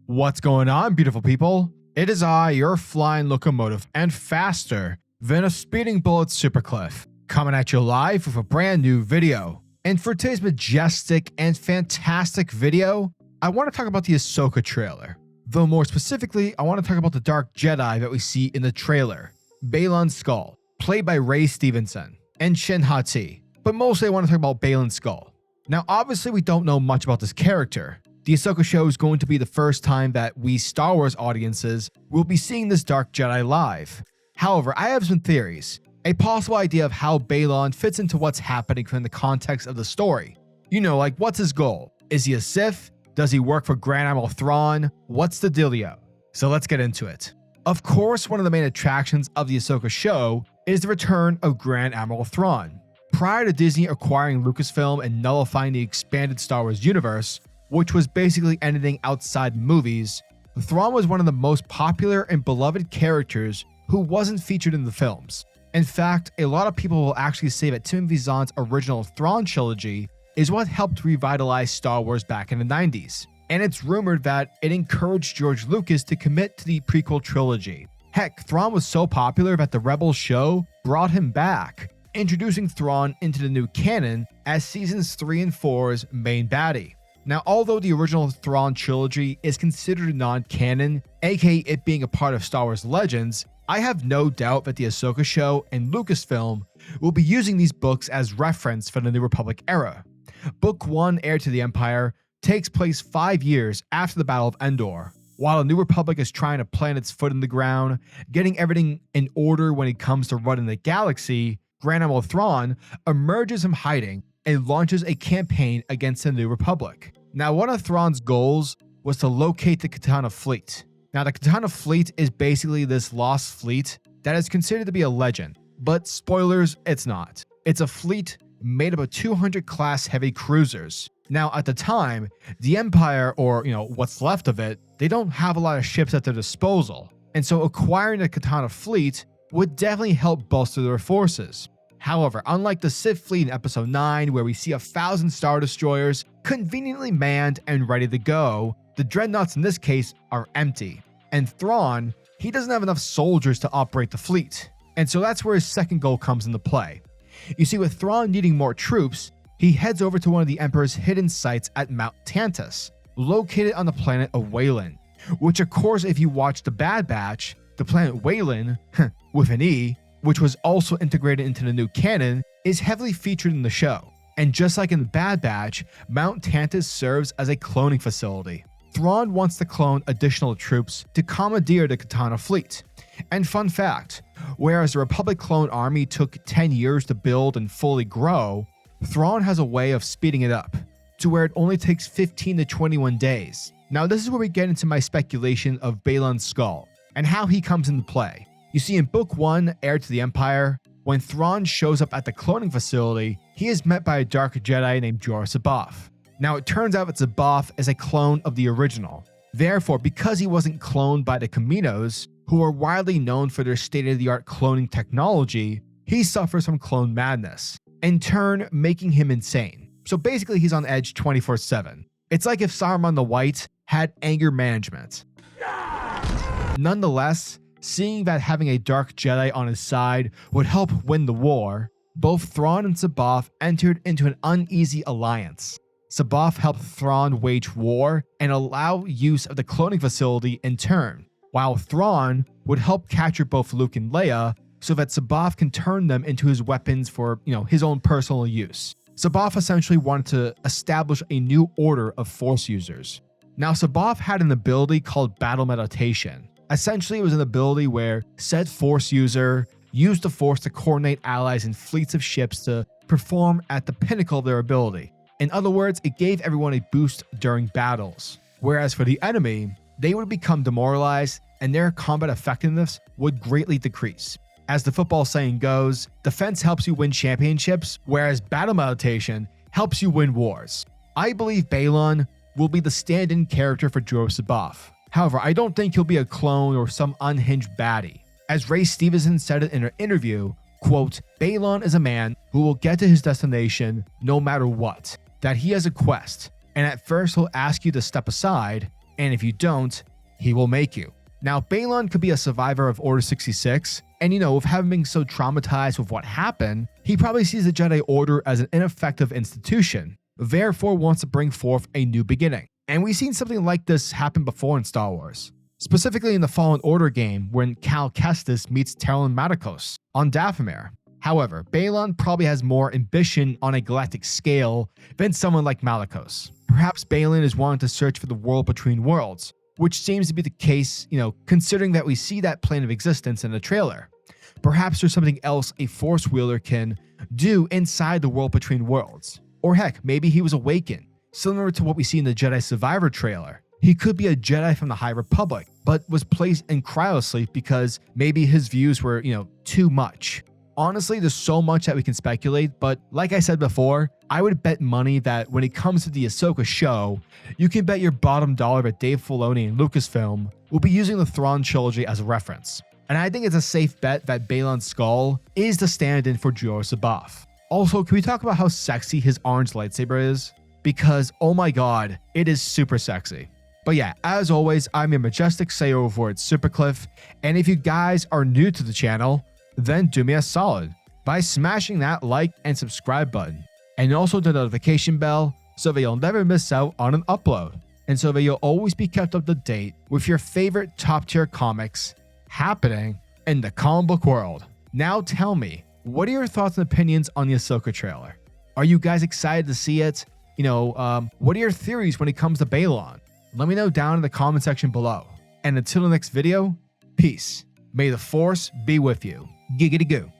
What's going on, beautiful people? It is I, your flying locomotive, and faster than a speeding bullet SuperCliff, coming at you live with a brand new video. And for today's majestic and fantastic video, I want to talk about the Ahsoka trailer. Though more specifically, I want to talk about the Dark Jedi that we see in the trailer, Baylan Skoll, played by Raystevenson, and ShinHati. But mostly I want to talk about Baylan Skoll. Now obviously we don't know much about this character. The Ahsoka show is going to be the first time that we Star Wars audiences will be seeing this Dark Jedi live. However, I have some theories. A possible idea of how Baylan fits into what's happening from the context of the story. You know, like what's his goal? Is he a Sith? Does he work for Grand Admiral Thrawn? What's the dealio? So let's get into it. Of course, one of the main attractions of the Ahsoka show is the return of Grand Admiral Thrawn. Prior to Disney acquiring Lucasfilm and nullifying the expanded Star Wars universe, which was basically anything outside movies, Thrawn was one of the most popular and beloved characters who wasn't featured in the films. In fact, a lot of people will actually say that Timothy Zahn's original Thrawn trilogy is what helped revitalize Star Wars back in the 90s, and it's rumored that it encouraged George Lucas to commit to the prequel trilogy. Heck, Thrawn was so popular that the Rebels show brought him back, introducing Thrawn into the new canon as seasons 3 and 4's main baddie. Now, although the original Thrawn trilogy is considered non-canon, aka it being a part of Star Wars Legends, I have no doubt that the Ahsoka show and Lucasfilm will be using these books as reference for the New Republic era. Book 1, Heir to the Empire, takes place 5 years after the Battle of Endor. While the New Republic is trying to plant its foot in the ground, getting everything in order when it comes to running the galaxy, Grand Admiral Thrawn emerges from hiding and launches a campaign against the New Republic. Now, one of Thrawn's goals was to locate the Katana fleet. Now, the Katana fleet is basically this lost fleet that is considered to be a legend, but spoilers, it's not. It's a fleet made up of 200 class heavy cruisers. Now, at the time, the Empire, or what's left of it, they don't have a lot of ships at their disposal, and so acquiring the Katana fleet would definitely help bolster their forces. However, unlike the Sith fleet in Episode 9, where we see 1,000 Star Destroyers conveniently manned and ready to go, the Dreadnoughts in this case are empty. And Thrawn, he doesn't have enough soldiers to operate the fleet. And so that's where his second goal comes into play. You see, with Thrawn needing more troops, he heads over to one of the Emperor's hidden sites at Mount Tantus, located on the planet of Baylan, which of course, if you watch The Bad Batch, the planet Baylan, with an E, which was also integrated into the new canon, is heavily featured in the show. And just like in The Bad Batch, Mount Tantus serves as a cloning facility. Thrawn wants to clone additional troops to commandeer the Katana fleet. And fun fact, whereas the Republic clone army took 10 years to build and fully grow, Thrawn has a way of speeding it up, to where it only takes 15 to 21 days. Now this is where we get into my speculation of Baylan Skoll, and how he comes into play. You see, in Book 1, Heir to the Empire, when Thrawn shows up at the cloning facility, he is met by a Dark Jedi named Joruus C'baoth. Now, it turns out that C'baoth is a clone of the original. Therefore, because he wasn't cloned by the Caminos, who are widely known for their state-of-the-art cloning technology, he suffers from clone madness, in turn making him insane. So basically, he's on edge 24/7. It's like if Saruman the White had anger management. Nonetheless, seeing that having a Dark Jedi on his side would help win the war, both Thrawn and C'baoth entered into an uneasy alliance. C'baoth helped Thrawn wage war and allow use of the cloning facility in turn, while Thrawn would help capture both Luke and Leia so that C'baoth can turn them into his weapons for, his own personal use. C'baoth essentially wanted to establish a new order of Force users. Now, C'baoth had an ability called Battle Meditation. Essentially, it was an ability where said Force user used the Force to coordinate allies and fleets of ships to perform at the pinnacle of their ability. In other words, it gave everyone a boost during battles. Whereas for the enemy, they would become demoralized and their combat effectiveness would greatly decrease. As the football saying goes, defense helps you win championships, whereas battle meditation helps you win wars. I believe Baylan will be the stand-in character for Joruus C'baoth. However, I don't think he'll be a clone or some unhinged baddie. As Raystevenson said it in an interview, quote, Baylan is a man who will get to his destination no matter what, that he has a quest, and at first he'll ask you to step aside, and if you don't, he will make you. Now, Baylan could be a survivor of Order 66, and with having been so traumatized with what happened, he probably sees the Jedi Order as an ineffective institution, therefore wants to bring forth a new beginning. And we've seen something like this happen before in Star Wars, specifically in the Fallen Order game when Cal Kestis meets Terran Maticos on Dathomir. However, Baylan probably has more ambition on a galactic scale than someone like Malicos. Perhaps Baylan is wanting to search for the world between worlds, which seems to be the case, considering that we see that plane of existence in the trailer. Perhaps there's something else a Force wielder can do inside the world between worlds. Or heck, maybe he was awakened, similar to what we see in the Jedi Survivor trailer. He could be a Jedi from the High Republic, but was placed in cryosleep because maybe his views were, too much. Honestly, there's so much that we can speculate, but like I said before, I would bet money that when it comes to the Ahsoka show, you can bet your bottom dollar that Dave Filoni and Lucasfilm will be using the Thrawn trilogy as a reference. And I think it's a safe bet that Baylan Skoll is the stand-in for Joruus C'baoth. Also, can we talk about how sexy his orange lightsaber is? Because, oh my god, it is super sexy. But yeah, as always, I'm your majestic say over at SuperCliff, and if you guys are new to the channel, then do me a solid by smashing that like and subscribe button, and also the notification bell so that you'll never miss out on an upload, and so that you'll always be kept up to date with your favorite top tier comics happening in the comic book world. Now tell me, what are your thoughts and opinions on the Ahsoka trailer? Are you guys excited to see it? What are your theories when it comes to Baylan? Let me know down in the comment section below. And until the next video, peace. May the Force be with you. Giggity goo.